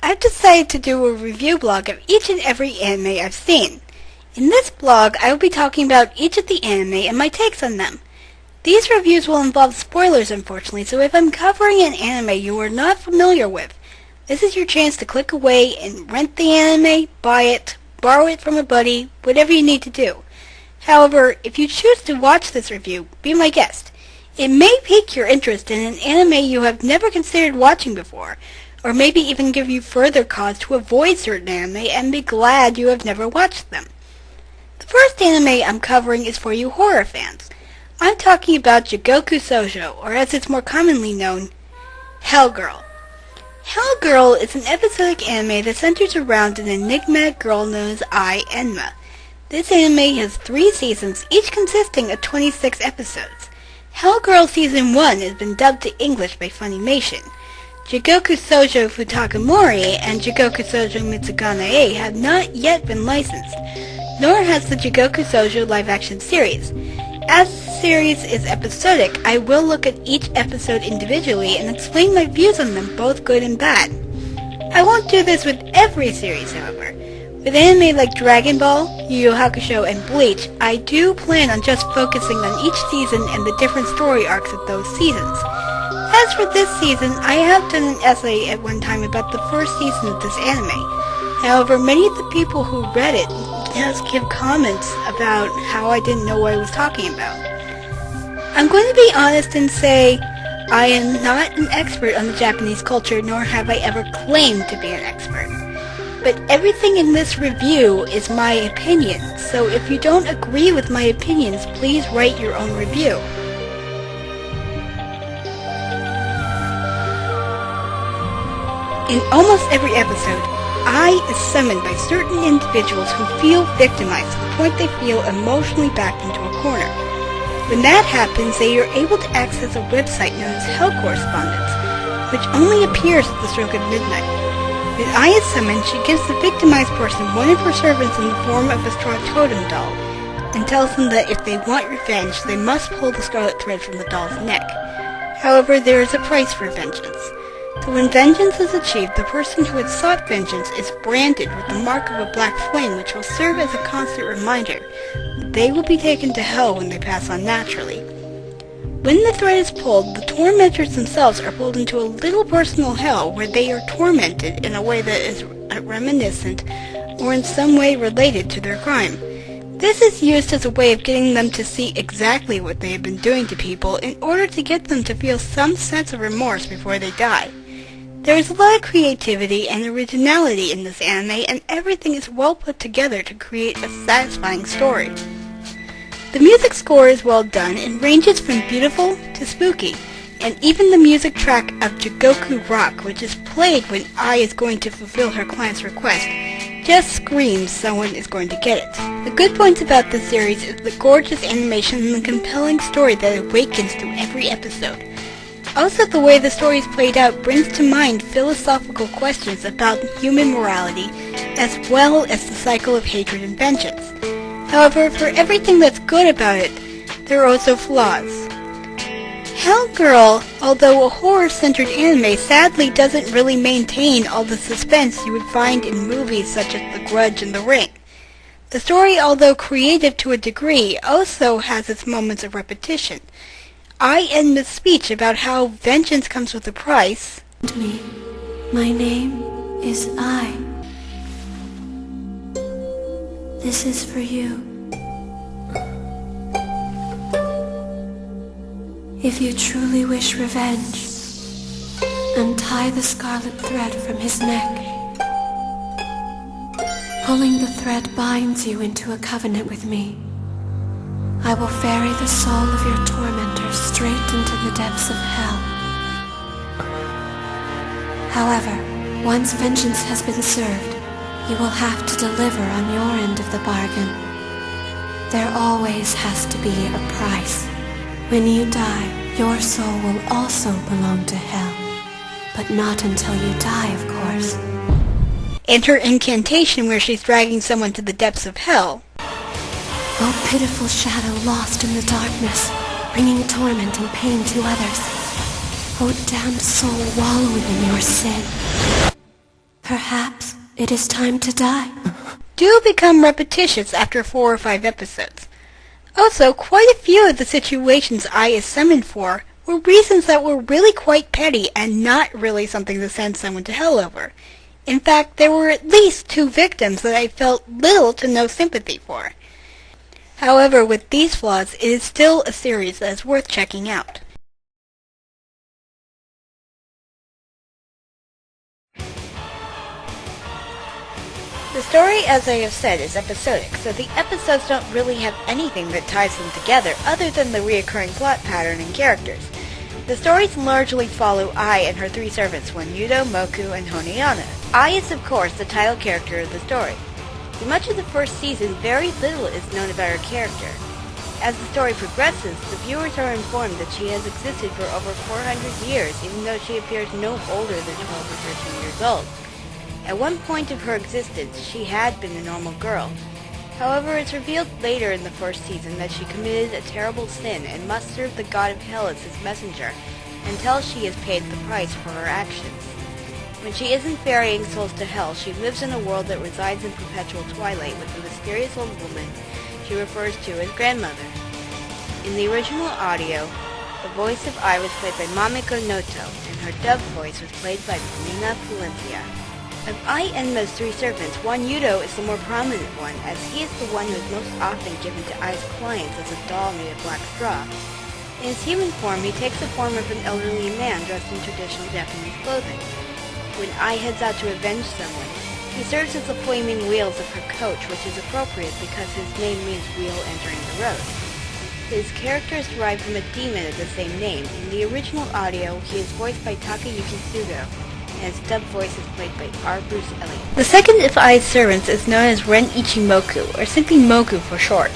I've decided to do a review blog of each and every anime I've seen. In this blog, I will be talking about each of the anime and my takes on them. These reviews will involve spoilers, unfortunately, so if I'm covering an anime you are not familiar with, this is your chance to click away and rent the anime, buy it, borrow it from a buddy, whatever you need to do. However, if you choose to watch this review, be my guest. It may pique your interest in an anime you have never considered watching before, or maybe even give you further cause to avoid certain anime and be glad you have never watched them. The first anime I'm covering is for you horror fans. I'm talking about Jigoku Shoujo, or as it's more commonly known, Hellgirl. Hellgirl is an episodic anime that centers around an enigmatic girl known as Enma. This anime has 3 seasons, each consisting of 26 episodes. Hellgirl Season 1 has been dubbed to English by Funimation. Jigoku Shoujo Futakamori and Jigoku Shoujo Mitsuganae have not yet been licensed, nor has the Jigoku Shoujo live-action series. As the series is episodic, I will look at each episode individually and explain my views on them, both good and bad. I won't do this with every series, however. With anime like Dragon Ball, Yu Hakusho, and Bleach, I do plan on just focusing on each season and the different story arcs of those seasons. As for this season, I have done an essay at one time about the first season of this anime. However, many of the people who read it just give comments about how I didn't know what I was talking about. I'm going to be honest and say I am not an expert on the Japanese culture, nor have I ever claimed to be an expert. But everything in this review is my opinion, so if you don't agree with my opinions, please write your own review. In almost every episode, I is summoned by certain individuals who feel victimized to the point they feel emotionally backed into a corner. When that happens, they are able to access a website known as Hell Correspondence, which only appears at the stroke of midnight. When I is summoned, she gives the victimized person one of her servants in the form of a straw totem doll, and tells them that if they want revenge, they must pull the scarlet thread from the doll's neck. However, there is a price for vengeance. So when vengeance is achieved, the person who had sought vengeance is branded with the mark of a black flame, which will serve as a constant reminder that they will be taken to hell when they pass on naturally. When the thread is pulled, the tormentors themselves are pulled into a little personal hell where they are tormented in a way that is reminiscent or in some way related to their crime. This is used as a way of getting them to see exactly what they have been doing to people in order to get them to feel some sense of remorse before they die. There is a lot of creativity and originality in this anime, and everything is well put together to create a satisfying story. The music score is well done and ranges from beautiful to spooky, and even the music track of Jigoku Rock, which is played when Ai is going to fulfill her client's request, just screams someone is going to get it. The good points about this series is the gorgeous animation and the compelling story that awakens through every episode. Also, the way the story is played out brings to mind philosophical questions about human morality, as well as the cycle of hatred and vengeance. However, for everything that's good about it, there are also flaws. Hellgirl, although a horror-centered anime, sadly doesn't really maintain all the suspense you would find in movies such as The Grudge and The Ring. The story, although creative to a degree, also has its moments of repetition. Enma's speech about how vengeance comes with a price. Me. My name is I. This is for you. If you truly wish revenge, untie the scarlet thread from his neck. Pulling the thread binds you into a covenant with me. I will ferry the soul of your tormentor straight into the depths of hell. However, once vengeance has been served, you will have to deliver on your end of the bargain. There always has to be a price. When you die, your soul will also belong to hell. But not until you die, of course. Enter incantation where she's dragging someone to the depths of hell. O pitiful shadow lost in the darkness, bringing torment and pain to others. O damned soul wallowing in your sin. it is time to die. Do become repetitious after 4 or 5 episodes. Also, quite a few of the situations I is summoned for were reasons that were really quite petty and not really something to send someone to hell over. In fact, there were at least 2 victims that I felt little to no sympathy for. However, with these flaws, it is still a series that is worth checking out. The story, as I have said, is episodic, so the episodes don't really have anything that ties them together other than the reoccurring plot pattern and characters. The stories largely follow Ai and her 3 servants, Yudo, Moku, and Honeyana. Ai is, of course, the title character of the story. For much of the first season, very little is known about her character. As the story progresses, the viewers are informed that she has existed for over 400 years, even though she appears no older than 12 or 13 years old. At one point of her existence, she had been a normal girl. However, it's revealed later in the first season that she committed a terrible sin and must serve the god of hell as his messenger until she has paid the price for her actions. When she isn't ferrying souls to hell, she lives in a world that resides in perpetual twilight with a mysterious old woman she refers to as grandmother. In the original audio, the voice of Ai was played by Mamiko Noto, and her dub voice was played by Nina Palencia. Of Ai Enma's 3 servants, Yudo is the more prominent one, as he is the one who is most often given to Ai's clients as a doll made of black straw. In his human form, he takes the form of an elderly man dressed in traditional Japanese clothing. When Ai heads out to avenge someone, he serves as the flaming wheels of her coach, which is appropriate because his name means wheel entering the road. His character is derived from a demon of the same name. In the original audio, he is voiced by Takayuki Sugo, and his dub voice is played by R. Bruce Elliott. The second of Ai's servants is known as Ren Ichimoku, or simply Moku for short.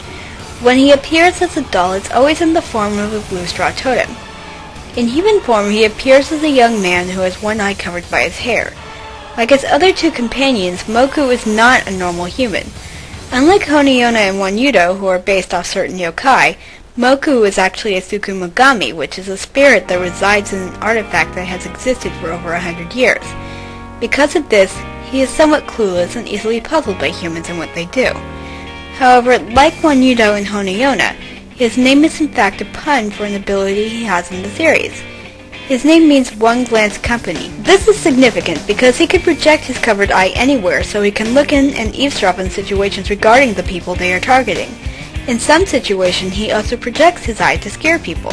When he appears as a doll, it's always in the form of a blue straw totem. In human form, he appears as a young man who has one eye covered by his hair. Like his other 2 companions, Moku is not a normal human. Unlike Honeyona and Yudo, who are based off certain yokai, Moku is actually a Tsukumogami, which is a spirit that resides in an artifact that has existed for over 100 years. Because of this, he is somewhat clueless and easily puzzled by humans and what they do. However, like Yudo and Honeyona, his name is in fact a pun for an ability he has in the series. His name means one glance company. This is significant because he can project his covered eye anywhere, so he can look in and eavesdrop on situations regarding the people they are targeting. In some situations, he also projects his eye to scare people.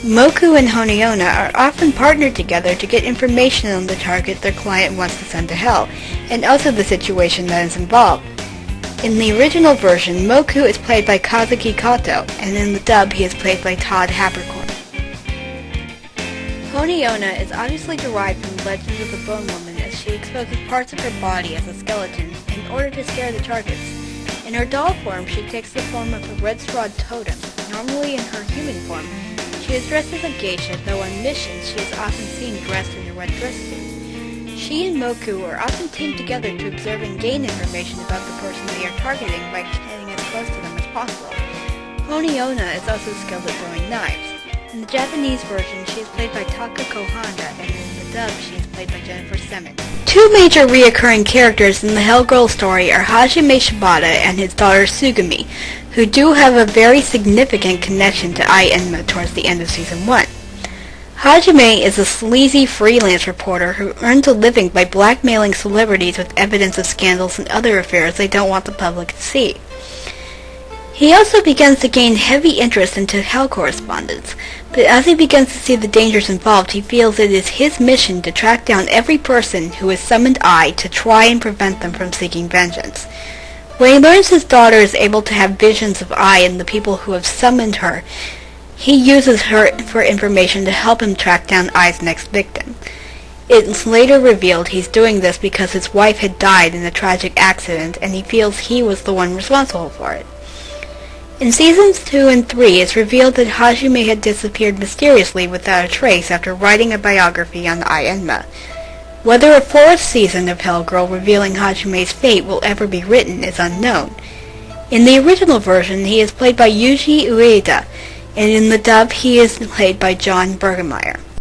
Moku and Honeyona are often partnered together to get information on the target their client wants to send to hell, and also the situation that is involved. In the original version, Moku is played by Kazuki Kato, and in the dub he is played by Todd Habercorn. Honeyona is obviously derived from the Legend of the Bone Woman, as she exposes parts of her body as a skeleton in order to scare the targets. In her doll form, she takes the form of a red-strawed totem. Normally in her human form, she is dressed as a geisha, though on missions she is often seen dressed in a red dress suit. She and Moku are often teamed together to observe and gain information about the person they are targeting by standing as close to them as possible. Honeyona is also skilled at throwing knives. In the Japanese version, she is played by Takako Honda, and in the dub, she is played by Jennifer Semin. 2 major reoccurring characters in the Hellgirl story are Hajime Shibata and his daughter Sugumi, who do have a very significant connection to Ai Enma towards the end of Season 1. Hajime is a sleazy freelance reporter who earns a living by blackmailing celebrities with evidence of scandals and other affairs they don't want the public to see. He also begins to gain heavy interest into Hell correspondence, but as he begins to see the dangers involved, he feels it is his mission to track down every person who has summoned Ai to try and prevent them from seeking vengeance. When he learns his daughter is able to have visions of Ai and the people who have summoned her, he uses her for information to help him track down Ai's next victim. It's later revealed he's doing this because his wife had died in a tragic accident and he feels he was the one responsible for it. In Seasons 2 and 3, it's revealed that Hajime had disappeared mysteriously without a trace after writing a biography on Ai Enma. Whether a 4th season of Hellgirl revealing Hajime's fate will ever be written is unknown. In the original version, he is played by Yuji Ueda, and in the dub, he is played by John Bergemeyer.